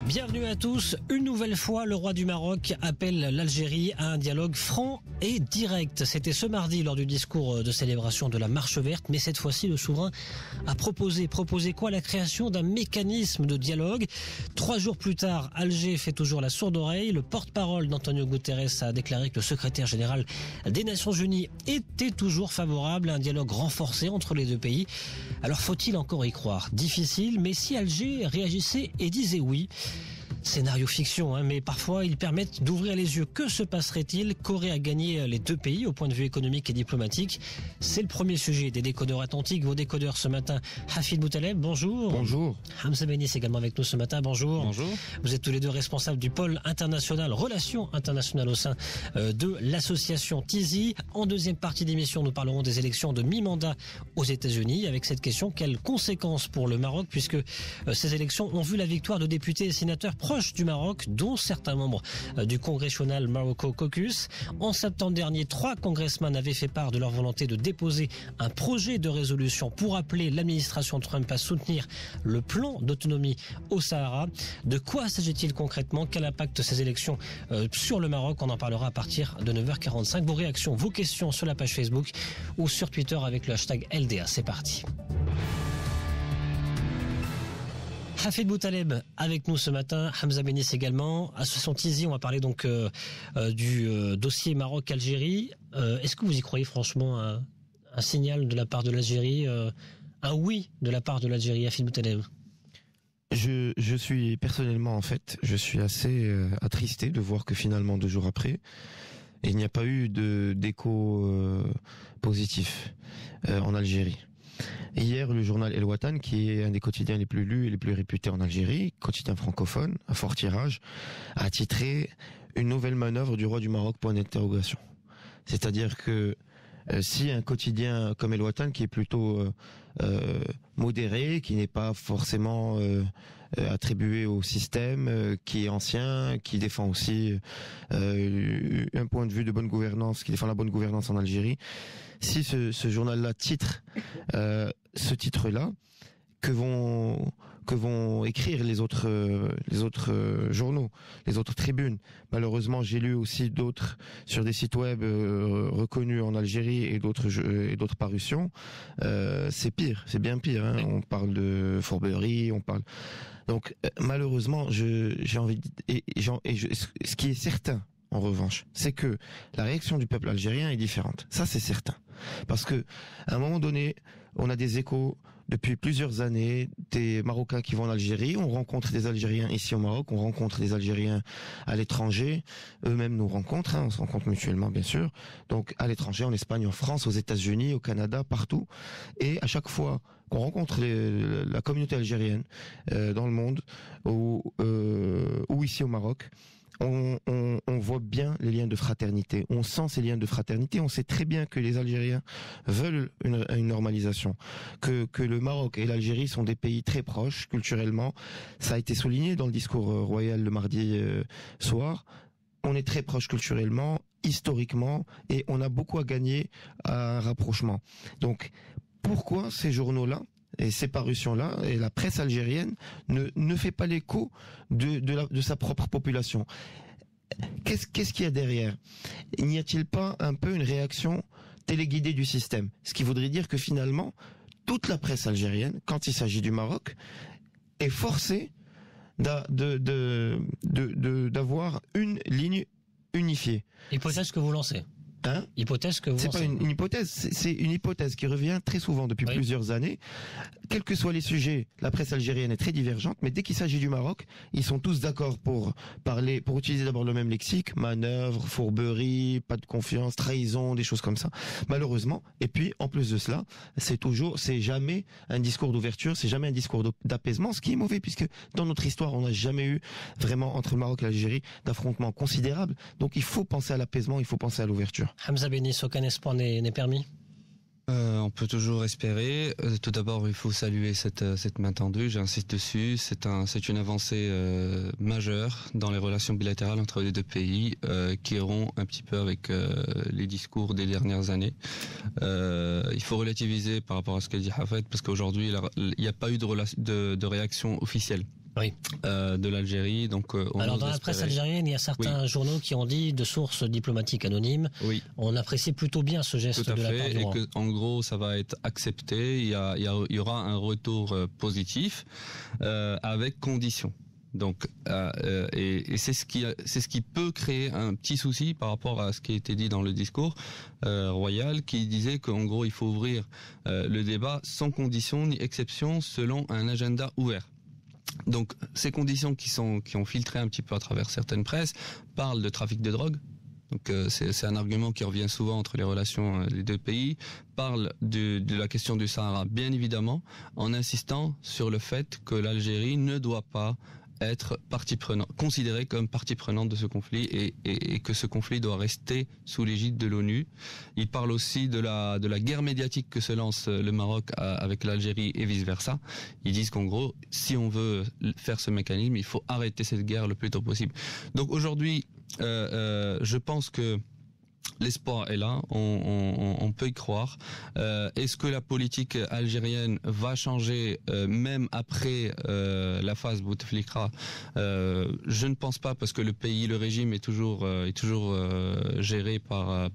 Bienvenue à tous. Une nouvelle fois, le roi du Maroc appelle l'Algérie à un dialogue franc et direct. C'était ce mardi lors du discours de célébration de la Marche verte, mais cette fois-ci, le souverain a proposé quoi? La création d'un mécanisme de dialogue. 3 jours plus tard, Alger fait toujours la sourde oreille. Le porte-parole d'Antonio Guterres a déclaré que le secrétaire général des Nations Unies était toujours favorable à un dialogue renforcé entre les deux pays. Alors faut-il encore y croire? Difficile, mais si Alger réagissait et disait oui, scénario fiction, mais parfois ils permettent d'ouvrir les yeux. Que se passerait-il? Qu'aurait à gagner les deux pays au point de vue économique et diplomatique? C'est le premier sujet des décodeurs atlantiques. Vos décodeurs ce matin, Hafid Boutaleb, bonjour. Bonjour. Hamza Benis également avec nous ce matin, bonjour. Bonjour. Vous êtes tous les deux responsables du pôle international, relations internationales au sein de l'association TISI. En deuxième partie d'émission, nous parlerons des élections de mi-mandat aux États-Unis avec cette question: quelles conséquences pour le Maroc, puisque ces élections ont vu la victoire de députés et sénateurs proches du Maroc, dont certains membres du Congressional Morocco Caucus. En septembre dernier, 3 congressmen avaient fait part de leur volonté de déposer un projet de résolution pour appeler l'administration Trump à soutenir le plan d'autonomie au Sahara. De quoi s'agit-il concrètement? Quel impact ces élections sur le Maroc? On en parlera à partir de 9h45. Vos réactions, vos questions sur la page Facebook ou sur Twitter avec le hashtag LDA. C'est parti. Hafid Boutaleb avec nous ce matin, Hamza Benis également. Association TISI, on va parler donc du dossier Maroc-Algérie. Est-ce que vous y croyez franchement un signal de la part de l'Algérie, un oui de la part de l'Algérie? Hafid Boutaleb. Je suis personnellement, je suis assez attristé de voir que finalement 2 jours après, il n'y a pas eu d'écho positif en Algérie. Hier, le journal El Watan, qui est un des quotidiens les plus lus et les plus réputés en Algérie, quotidien francophone, à fort tirage, a titré « Une nouvelle manœuvre du roi du Maroc, point d'interrogation ». C'est-à-dire que si un quotidien comme El Watan, qui est plutôt modéré, qui n'est pas forcément attribué au système, qui est ancien, qui défend aussi un point de vue de bonne gouvernance, qui défend la bonne gouvernance en Algérie, si ce journal-là titre ce titre-là, que vont écrire les autres journaux, les autres tribunes. Malheureusement, j'ai lu aussi d'autres sur des sites web reconnus en Algérie et d'autres parutions. C'est pire, c'est bien pire. On parle de fourberie, on parle. Donc malheureusement, j'ai envie ce qui est certain, en revanche, c'est que la réaction du peuple algérien est différente. Ça, c'est certain. Parce que, à un moment donné, on a des échos depuis plusieurs années, des Marocains qui vont en Algérie, on rencontre des Algériens ici au Maroc, on rencontre des Algériens à l'étranger, eux-mêmes nous rencontrent, on se rencontre mutuellement bien sûr, donc à l'étranger, en Espagne, en France, aux États-Unis, au Canada, partout, et à chaque fois qu'on rencontre la communauté algérienne dans le monde, ou ici au Maroc, on voit bien les liens de fraternité, on sent ces liens de fraternité, on sait très bien que les Algériens veulent une normalisation, que le Maroc et l'Algérie sont des pays très proches culturellement. Ça a été souligné dans le discours royal le mardi soir. On est très proches culturellement, historiquement, et on a beaucoup à gagner à un rapprochement. Donc, pourquoi ces journaux-là et ces parutions-là, et la presse algérienne ne fait pas l'écho de sa propre population? Qu'est-ce qu'il y a derrière? N'y a-t-il pas un peu une réaction téléguidée du système? Ce qui voudrait dire que finalement, toute la presse algérienne, quand il s'agit du Maroc, est forcée d'avoir une ligne unifiée. Hypothèse que vous lancez. Hypothèse que vous c'est pas une hypothèse, c'est une hypothèse qui revient très souvent depuis plusieurs années. Quels que soient les sujets, la presse algérienne est très divergente, mais dès qu'il s'agit du Maroc, ils sont tous d'accord pour utiliser d'abord le même lexique, manœuvre, fourberie, pas de confiance, trahison, des choses comme ça. Malheureusement. Et puis, en plus de cela, c'est jamais un discours d'ouverture, c'est jamais un discours d'apaisement, ce qui est mauvais puisque dans notre histoire, on n'a jamais eu vraiment entre le Maroc et l'Algérie d'affrontement considérable. Donc, il faut penser à l'apaisement, il faut penser à l'ouverture. Hamza Benis, aucun espoir n'est permis? On peut toujours espérer. Tout d'abord, il faut saluer cette main tendue. J'insiste dessus. C'est une avancée majeure dans les relations bilatérales entre les deux pays, qui rompt un petit peu avec les discours des dernières années. Il faut relativiser par rapport à ce qu'a dit Hafid, parce qu'aujourd'hui, il n'y a pas eu de réaction officielle. de l'Algérie. Donc, alors dans la presse algérienne, il y a certains journaux qui ont dit, de sources diplomatiques anonymes, on apprécie plutôt bien ce geste de la part du roi. Et que, en gros, ça va être accepté. Il y aura un retour positif avec conditions. Donc, et c'est ce qui peut créer un petit souci par rapport à ce qui a été dit dans le discours royal, qui disait qu'en gros il faut ouvrir le débat sans condition ni exception selon un agenda ouvert. Donc, ces conditions qui ont filtré un petit peu à travers certaines presses parlent de trafic de drogue. Donc c'est un argument qui revient souvent entre les relations des deux pays, parle de la question du Sahara, bien évidemment, en insistant sur le fait que l'Algérie ne doit pas être considérée comme partie prenante de ce conflit et que ce conflit doit rester sous l'égide de l'ONU. Il parle aussi de la guerre médiatique que se lance le Maroc avec l'Algérie et vice versa. Ils disent qu'en gros, si on veut faire ce mécanisme, il faut arrêter cette guerre le plus tôt possible. Donc aujourd'hui, je pense que l'espoir est là, on peut y croire. Est-ce que la politique algérienne va changer même après la phase Bouteflika? Je ne pense pas, parce que le régime est toujours géré par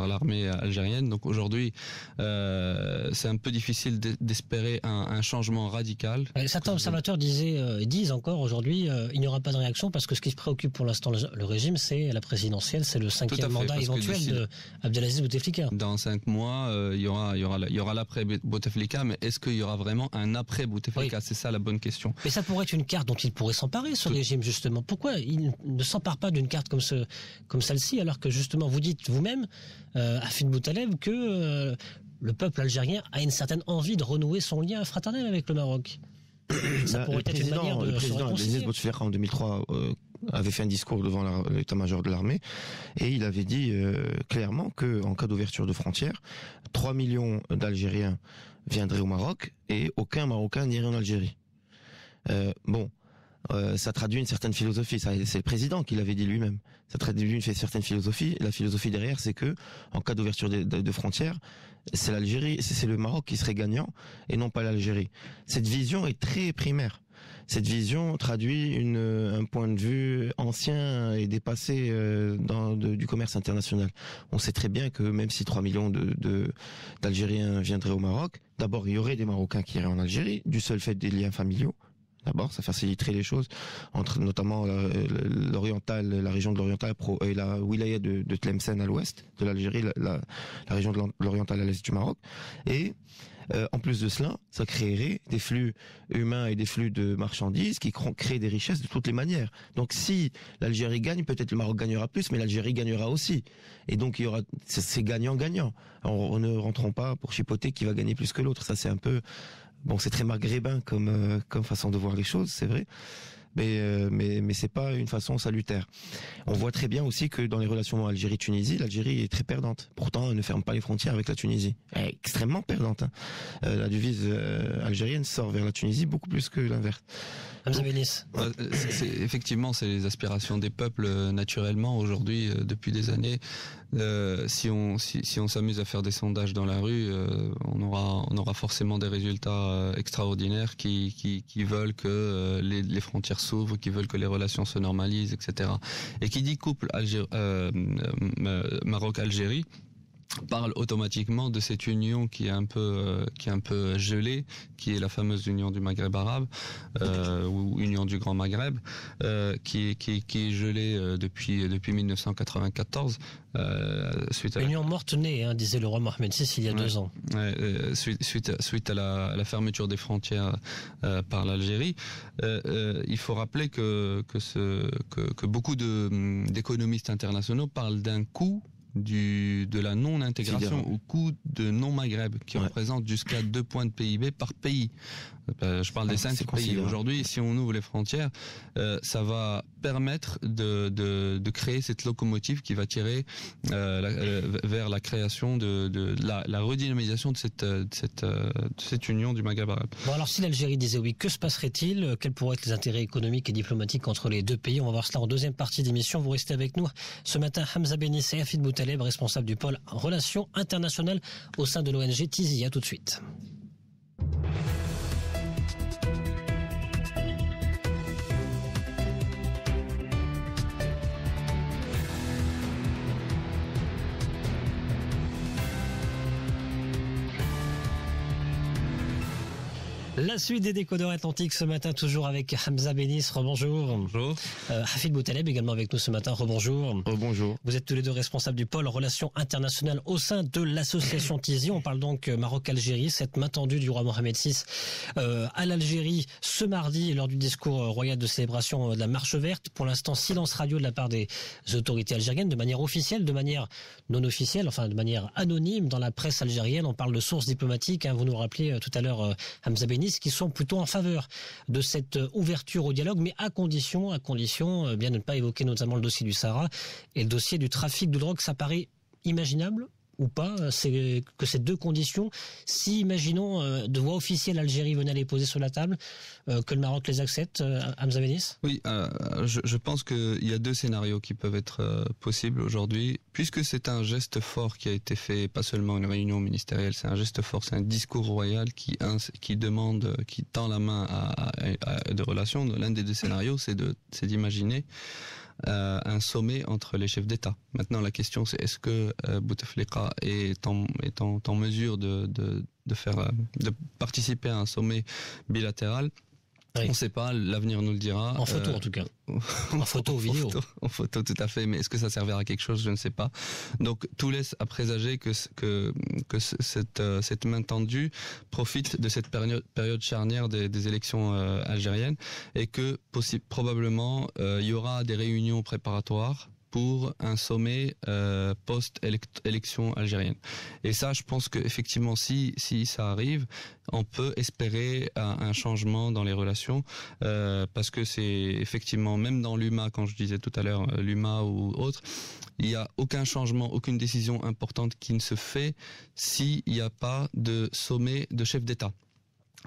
l'armée algérienne. Donc aujourd'hui, c'est un peu difficile d'espérer un changement radical. Certains observateurs disent encore aujourd'hui, il n'y aura pas de réaction parce que ce qui se préoccupe pour l'instant le régime, c'est la présidentielle, c'est le 5e mandat éventuel de Abdelaziz Bouteflika. Dans 5 mois, il y aura l'après Bouteflika, mais est-ce qu'il y aura vraiment un après Bouteflika? C'est ça la bonne question. Mais ça pourrait être une carte dont il pourrait s'emparer, ce régime, justement. Pourquoi il ne s'empare pas d'une carte comme celle-ci, alors que justement vous dites vous-même, Hafid Boutaleb, que le peuple algérien a une certaine envie de renouer son lien fraternel avec le Maroc? Ça pourrait être une manière de se réconcilier. Abdelaziz Bouteflika en 2003 avait fait un discours devant l'état-major de l'armée et il avait dit clairement que en cas d'ouverture de frontières, 3 millions d'Algériens viendraient au Maroc et aucun Marocain n'irait en Algérie. Ça traduit une certaine philosophie. C'est le président qui l'avait dit lui-même. Ça traduit une certaine philosophie. La philosophie derrière, c'est que en cas d'ouverture de frontières, c'est l'Algérie, c'est le Maroc qui serait gagnant et non pas l'Algérie. Cette vision est très primaire. Cette vision traduit un point de vue ancien et dépassé du commerce international. On sait très bien que même si 3 millions d'Algériens viendraient au Maroc, d'abord il y aurait des Marocains qui iraient en Algérie, du seul fait des liens familiaux. D'abord, ça faciliterait les choses entre notamment l'oriental, la région de l'oriental et la wilaya de Tlemcen à l'ouest de l'Algérie, la région de l'oriental à l'est du Maroc. Et en plus de cela, ça créerait des flux humains et des flux de marchandises qui créent des richesses de toutes les manières. Donc si l'Algérie gagne, peut-être le Maroc gagnera plus, mais l'Algérie gagnera aussi. Et donc il y aura, c'est gagnant-gagnant. On ne rentrons pas pour chipoter qui va gagner plus que l'autre. Ça c'est un peu... Bon, c'est très maghrébin comme façon de voir les choses, c'est vrai, mais c'est pas une façon salutaire. On voit très bien aussi que dans les relations Algérie-Tunisie, l'Algérie est très perdante. Pourtant, elle ne ferme pas les frontières avec la Tunisie. Elle est extrêmement perdante. La devise algérienne sort vers la Tunisie beaucoup plus que l'inverse. Effectivement, c'est les aspirations des peuples naturellement aujourd'hui depuis des années. Si on s'amuse à faire des sondages dans la rue, on aura forcément des résultats extraordinaires qui veulent que les frontières s'ouvrent, qui veulent que les relations se normalisent, etc. Et qui dit couple Maroc-Algérie parle automatiquement de cette union qui est un peu gelée, qui est la fameuse union du Maghreb arabe ou union du Grand Maghreb, qui est gelée depuis 1994 suite à union morte-née, disait le roi Mohamed VI il y a 2 ans. Suite à la fermeture des frontières par l'Algérie, il faut rappeler que beaucoup d'économistes internationaux parlent d'un coût de la non-intégration au coût de non-Maghreb qui représente jusqu'à 2 points de PIB par pays. Je parle des 5 pays. Aujourd'hui, si on ouvre les frontières, ça va permettre de créer cette locomotive qui va tirer vers la création de la redynamisation de cette union du Maghreb arabe. Bon, alors si l'Algérie disait oui, que se passerait-il? Quels pourraient être les intérêts économiques et diplomatiques entre les deux pays? On va voir cela en deuxième partie d'émission. Vous restez avec nous. Ce matin, Hamza Bennis et Hafid Boutaleb, responsable du pôle Relations internationales au sein de l'ONG Tizi. À tout de suite. La suite des décodeurs atlantiques ce matin, toujours avec Hamza Benis. Rebonjour. Bonjour. Hafid Boutaleb également avec nous ce matin. Rebonjour. Bonjour. Vous êtes tous les deux responsables du pôle Relations internationales au sein de l'association Tizi. On parle donc Maroc-Algérie, cette main tendue du roi Mohamed VI à l'Algérie ce mardi lors du discours royal de célébration de la Marche verte. Pour l'instant, silence radio de la part des autorités algériennes, de manière officielle, de manière non officielle, enfin de manière anonyme dans la presse algérienne. On parle de sources diplomatiques. Vous nous rappelez tout à l'heure Hamza Benis, qui sont plutôt en faveur de cette ouverture au dialogue, mais à condition bien de ne pas évoquer notamment le dossier du Sahara et le dossier du trafic de drogue. Ça paraît imaginable ou pas, c'est que ces deux conditions, si imaginons de voix officielle l'Algérie venait à les poser sur la table, que le Maroc les accepte, Hamza Benis? Oui, je pense qu'il y a deux scénarios qui peuvent être possibles aujourd'hui, puisque c'est un geste fort qui a été fait, pas seulement une réunion ministérielle, c'est un geste fort, c'est un discours royal qui tend la main à des relations. L'un des deux scénarios, c'est d'imaginer un sommet entre les chefs d'État. Maintenant, la question, c'est est-ce que Bouteflika est en mesure de participer à un sommet bilatéral? Oui. On ne sait pas, l'avenir nous le dira. En photo, en tout cas. En photo ou vidéo. En photo, tout à fait. Mais est-ce que ça servira à quelque chose? Je ne sais pas. Donc, tout laisse à présager que cette main tendue profite de cette période charnière des élections algériennes et que probablement il y aura des réunions préparatoires pour un sommet post-élection algérienne. Et ça, je pense qu'effectivement, si ça arrive, on peut espérer un changement dans les relations, parce que c'est effectivement, même dans l'UMA, quand je disais tout à l'heure, l'UMA ou autre, il n'y a aucun changement, aucune décision importante qui ne se fait s'il n'y a pas de sommet de chef d'État.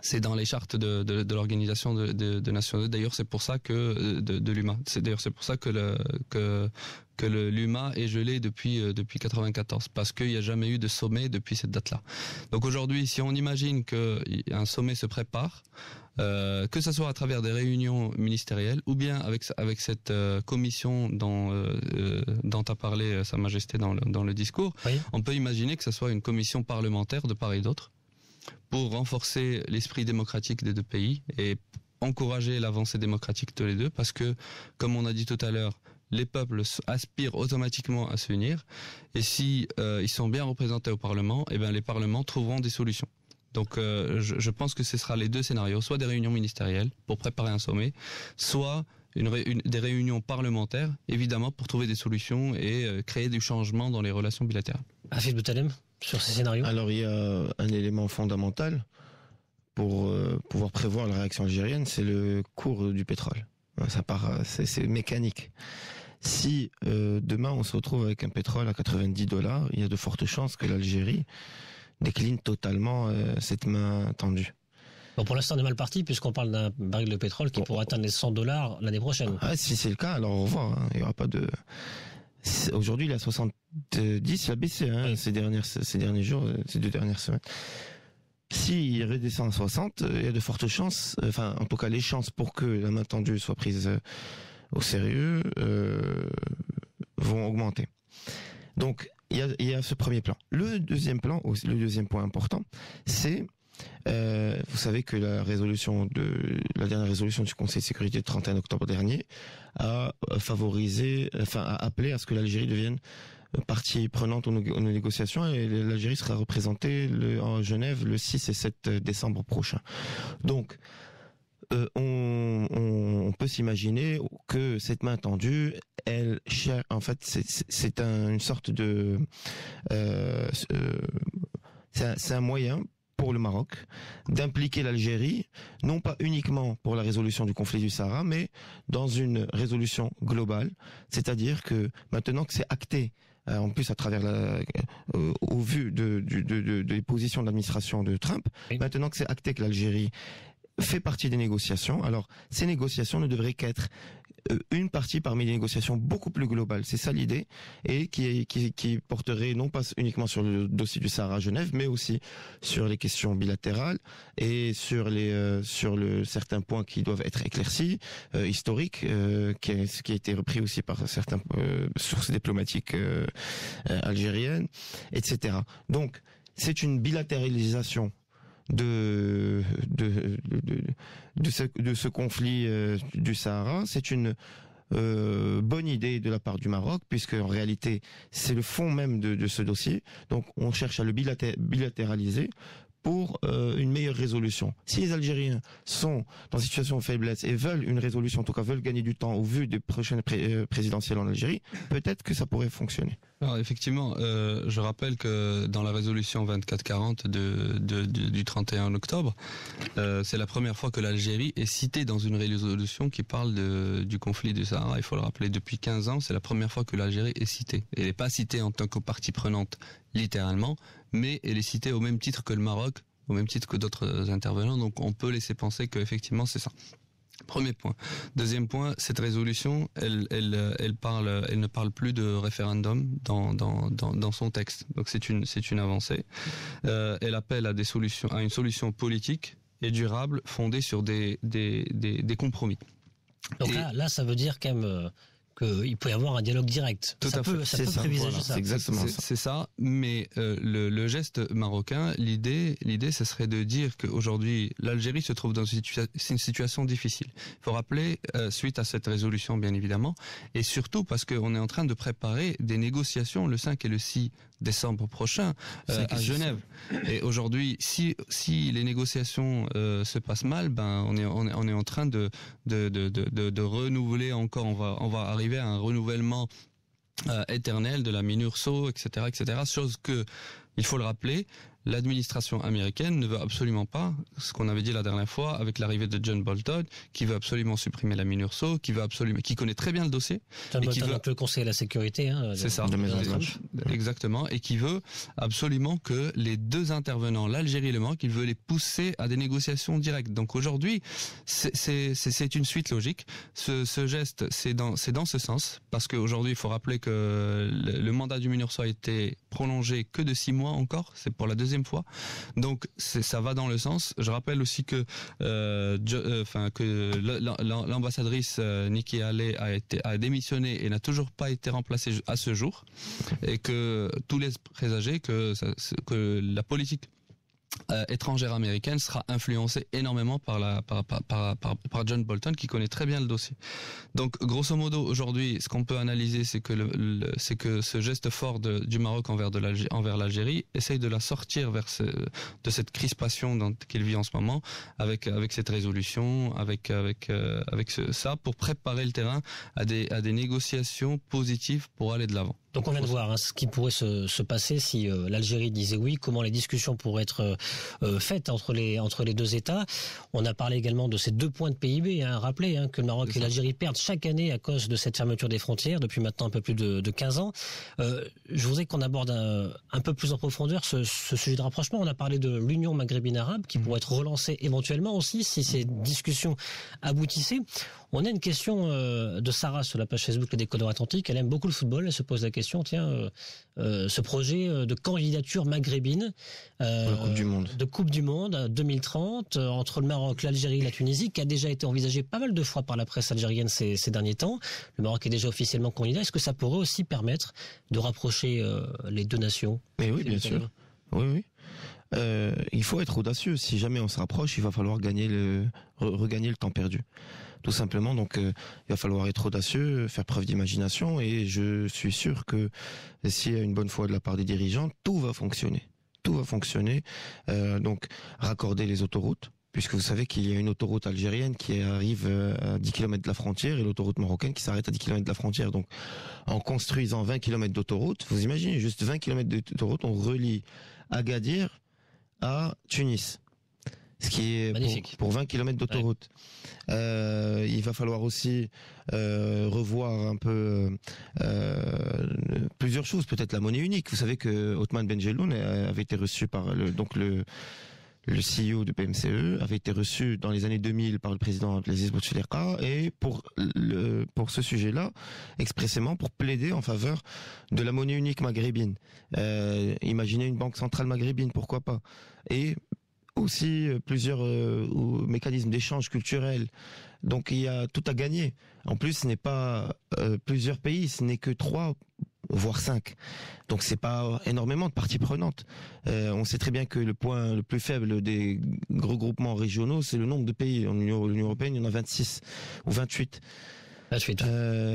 C'est dans les chartes de l'organisation de Nations Unies. D'ailleurs, c'est pour ça que de l'UMA. C'est pour ça que l'UMA est gelé depuis 94, parce qu'il n'y a jamais eu de sommet depuis cette date-là. Donc aujourd'hui, si on imagine qu'un sommet se prépare, que ce soit à travers des réunions ministérielles ou bien avec cette commission dont a parlé Sa Majesté dans le discours, oui. On peut imaginer que ce soit une commission parlementaire de part et d'autre, pour renforcer l'esprit démocratique des deux pays et encourager l'avancée démocratique de les deux, parce que, comme on a dit tout à l'heure, les peuples aspirent automatiquement à s'unir, et si ils sont bien représentés au Parlement, eh bien les parlements trouveront des solutions. Donc je pense que ce sera les deux scénarios, soit des réunions ministérielles pour préparer un sommet, soit des réunions parlementaires, évidemment, pour trouver des solutions et créer du changement dans les relations bilatérales. Hafid Boutaleb, sur ces scénarios? Alors il y a un élément fondamental pour pouvoir prévoir la réaction algérienne, c'est le cours du pétrole. C'est mécanique. Si demain on se retrouve avec un pétrole à $90, il y a de fortes chances que l'Algérie décline totalement cette main tendue. Bon, pour l'instant, on est mal parti puisqu'on parle d'un baril de pétrole qui pourrait atteindre les $100 l'année prochaine. Ah, si c'est le cas, alors au revoir. Il y aura pas de. Aujourd'hui, il est à 70, il a baissé oui. ces derniers jours, ces 2 dernières semaines. S'il redescend à 60, il y a de fortes chances, enfin, en tout cas, les chances pour que la main tendue soit prise au sérieux vont augmenter. Donc, il y a ce premier plan. Le deuxième plan, le deuxième point important, c'est vous savez que la dernière résolution du Conseil de sécurité du 31 octobre dernier a appelé à ce que l'Algérie devienne partie prenante aux négociations, et l'Algérie sera représentée en Genève le 6 et 7 décembre prochain. Donc, on peut s'imaginer que cette main tendue, en fait, c'est une sorte de, c'est un moyen pour le Maroc d'impliquer l'Algérie, non pas uniquement pour la résolution du conflit du Sahara, mais dans une résolution globale. C'est-à-dire que maintenant que c'est acté, en plus à travers au vu des positions de l'administration de Trump, oui. Maintenant que c'est acté que l'Algérie fait partie des négociations, alors ces négociations ne devraient qu'être une partie parmi des négociations beaucoup plus globales. C'est ça l'idée, et qui porterait non pas uniquement sur le dossier du Sahara à Genève, mais aussi sur les questions bilatérales et sur certains points qui doivent être éclaircis, historiques, qui a été repris aussi par certaines sources diplomatiques algériennes, etc. Donc c'est une bilatéralisation de ce conflit du Sahara. C'est une bonne idée de la part du Maroc, puisque en réalité c'est le fond même de ce dossier. Donc on cherche à le bilatéraliser pour une meilleure résolution. Si les Algériens sont dans une situation de faiblesse et veulent une résolution, en tout cas veulent gagner du temps au vu des prochaines présidentielles en Algérie, peut-être que ça pourrait fonctionner. Alors effectivement, je rappelle que dans la résolution 2440 du 31 octobre, c'est la première fois que l'Algérie est citée dans une résolution qui parle du conflit du Sahara. Il faut le rappeler, depuis 15 ans, c'est la première fois que l'Algérie est citée. Elle n'est pas citée en tant que partie prenante, littéralement, mais elle est citée au même titre que le Maroc, au même titre que d'autres intervenants. Donc on peut laisser penser qu'effectivement c'est ça. Premier point. Deuxième point, cette résolution, elle ne parle plus de référendum dans son texte. Donc c'est une avancée. Elle appelle à une solution politique et durable fondée sur des compromis. Donc là, ça veut dire quand même qu'il peut y avoir un dialogue direct. Tout à fait. Ça peut prévisager voilà, ça. C'est exactement ça. C'est ça, mais le geste marocain, l'idée, ce serait de dire qu'aujourd'hui, l'Algérie se trouve dans une situation difficile. Il faut rappeler, suite à cette résolution, bien évidemment, et surtout parce qu'on est en train de préparer des négociations le 5 et le 6 décembre prochain à Genève. Et aujourd'hui, si les négociations se passent mal, ben on est en train de renouveler encore. On va arriver à un renouvellement éternel de la MINURSO, etc., chose que, il faut le rappeler, l'administration américaine ne veut absolument pas, ce qu'on avait dit la dernière fois avec l'arrivée de John Bolton, qui veut absolument supprimer la MINURSO, qui connaît très bien le dossier. John Bolton, un peu le conseiller à la sécurité. C'est ça, exactement, et qui veut absolument que les deux intervenants, l'Algérie et le Maroc, il veut les pousser à des négociations directes. Donc aujourd'hui, c'est une suite logique. Ce geste, c'est dans ce sens, parce qu'aujourd'hui, il faut rappeler que le mandat du MINURSO a été prolongé que de 6 mois encore, c'est pour la deuxième fois. Donc ça va dans le sens. Je rappelle aussi que l'ambassadrice Nikki Haley a démissionné et n'a toujours pas été remplacée à ce jour, et que tout laisse présager que la politique étrangère américaine sera influencée énormément par John Bolton, qui connaît très bien le dossier. Donc grosso modo, aujourd'hui, ce qu'on peut analyser, c'est que ce geste fort du Maroc envers l'Algérie essaye de la sortir de cette crispation qu'elle vit en ce moment, avec cette résolution, avec ça, pour préparer le terrain à des négociations positives pour aller de l'avant. Donc on vient de voir ce qui pourrait se passer si l'Algérie disait oui, comment les discussions pourraient être faites entre les deux États. On a parlé également de ces 2 points de PIB, rappelez que le Maroc et l'Algérie perdent chaque année à cause de cette fermeture des frontières depuis maintenant un peu plus de 15 ans. Je voudrais qu'on aborde un peu plus en profondeur ce sujet de rapprochement. On a parlé de l'Union maghrébine arabe qui pourrait être relancée éventuellement aussi si ces discussions aboutissaient. On a une question de Sarah sur la page Facebook des Côtes Atlantiques. Elle aime beaucoup le football. Elle se pose la question, ce projet de candidature maghrébine de Coupe du Monde 2030 entre le Maroc, l'Algérie et la Tunisie, qui a déjà été envisagé pas mal de fois par la presse algérienne ces derniers temps. Le Maroc est déjà officiellement candidat. Est-ce que ça pourrait aussi permettre de rapprocher les deux nations? Mais oui, bien sûr. Oui. Il faut être audacieux. Si jamais on se rapproche, il va falloir regagner le temps perdu. Tout simplement, donc il va falloir être audacieux, faire preuve d'imagination, et je suis sûr que s'il y a une bonne foi de la part des dirigeants, tout va fonctionner. Donc raccorder les autoroutes, puisque vous savez qu'il y a une autoroute algérienne qui arrive à 10 km de la frontière et l'autoroute marocaine qui s'arrête à 10 km de la frontière. Donc en construisant 20 km d'autoroute, vous imaginez juste 20 km d'autoroute, on relie Agadir à Tunis. Ce qui est pour 20 km d'autoroute. Ouais. Il va falloir aussi revoir un peu plusieurs choses, peut-être la monnaie unique. Vous savez que Othman Benjelloun avait été reçu par le CEO du PMCE, avait été reçu dans les années 2000 par le président Abdelaziz Bouteflika, et pour ce sujet-là, expressément pour plaider en faveur de la monnaie unique maghrébine. Imaginez une banque centrale maghrébine, pourquoi pas. Et aussi plusieurs mécanismes d'échange culturel. Donc il y a tout à gagner. En plus, ce n'est pas plusieurs pays, ce n'est que 3 voire 5. Donc c'est pas énormément de parties prenantes. On sait très bien que le point le plus faible des regroupements régionaux, c'est le nombre de pays. En Union européenne, il y en a 26 ou 28.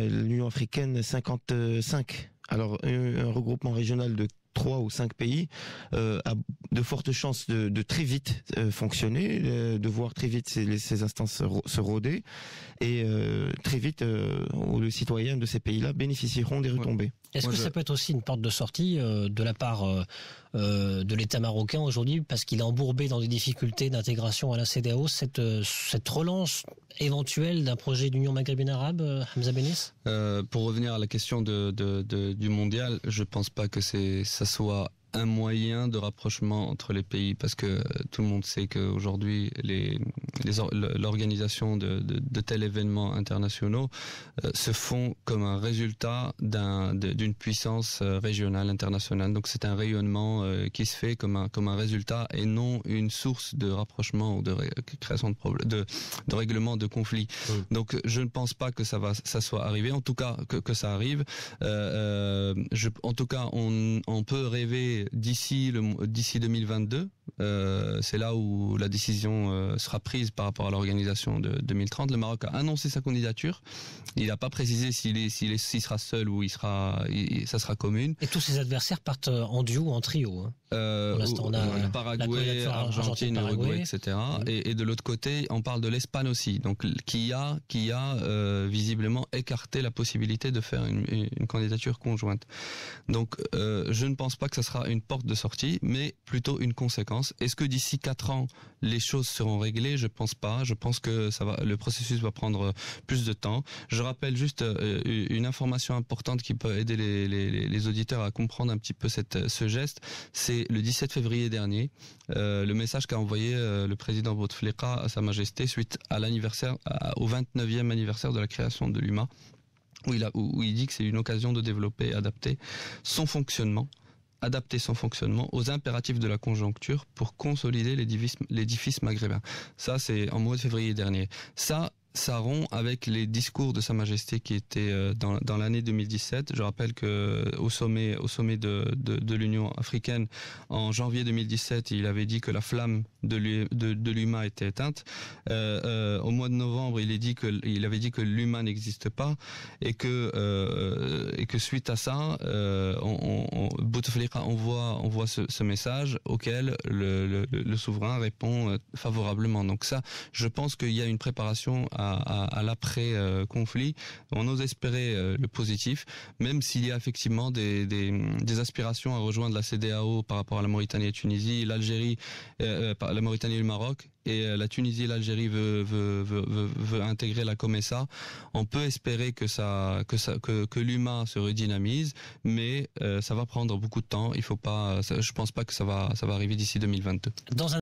L'Union africaine, 55. Alors un regroupement régional de 3 ou 5 pays a de fortes chances de très vite fonctionner, de voir très vite ces instances se roder, et très vite les citoyens de ces pays-là bénéficieront des retombées. Est-ce que ça peut être aussi une porte de sortie de la part de l'État marocain aujourd'hui, parce qu'il est embourbé dans des difficultés d'intégration à la CEDEAO, cette relance éventuelle d'un projet d'Union maghrébine arabe, Hamza Benis? Pour revenir à la question du mondial, je pense pas que ça soit un moyen de rapprochement entre les pays, parce que tout le monde sait qu'aujourd'hui l'organisation de tels événements internationaux se font comme un résultat d'une puissance régionale, internationale. Donc c'est un rayonnement qui se fait comme un résultat et non une source de rapprochement ou de création de problèmes, de règlement de conflits. Donc je ne pense pas que ça soit arrivé. En tout cas que ça arrive. En tout cas on peut rêver d'ici 2022, c'est là où la décision sera prise par rapport à l'organisation de 2030. Le Maroc a annoncé sa candidature. Il n'a pas précisé s'il sera seul ou ça sera commune. Et tous ses adversaires partent en duo ou en trio. Hein. Pour l'instant, on a Paraguay, Argentine, Uruguay, etc. Et de l'autre côté, on parle de l'Espagne aussi, donc qui a visiblement écarté la possibilité de faire une candidature conjointe. Donc, je ne pense pas que ça sera une porte de sortie, mais plutôt une conséquence. Est-ce que d'ici 4 ans, les choses seront réglées? Je pense pas. Je pense que le processus va prendre plus de temps. Je rappelle juste une information importante qui peut aider les auditeurs à comprendre un petit peu ce geste. C'est le 17 février dernier, le message qu'a envoyé le président Bouteflika à Sa Majesté suite à au 29e anniversaire de la création de l'UMA, où il dit que c'est une occasion de développer et adapter son fonctionnement aux impératifs de la conjoncture pour consolider l'édifice maghrébin. Ça, c'est en mois de février dernier. Ça rompt avec les discours de Sa Majesté qui étaient dans l'année 2017. Je rappelle que au sommet de l'Union africaine en janvier 2017, il avait dit que la flamme de l'UMA était éteinte. Au mois de novembre, il avait dit que l'UMA n'existe pas et que suite à ça, Bouteflika envoie ce message auquel le souverain répond favorablement. Donc ça, je pense qu'il y a une préparation à l'après-conflit. On ose espérer le positif, même s'il y a effectivement des aspirations à rejoindre la CEDEAO par rapport à la Mauritanie et la Tunisie, l'Algérie, la Mauritanie et le Maroc, et la Tunisie et l'Algérie veut intégrer la COMESA. On peut espérer que l'UMA se redynamise, mais ça va prendre beaucoup de temps. Je pense pas que ça va arriver d'ici 2022.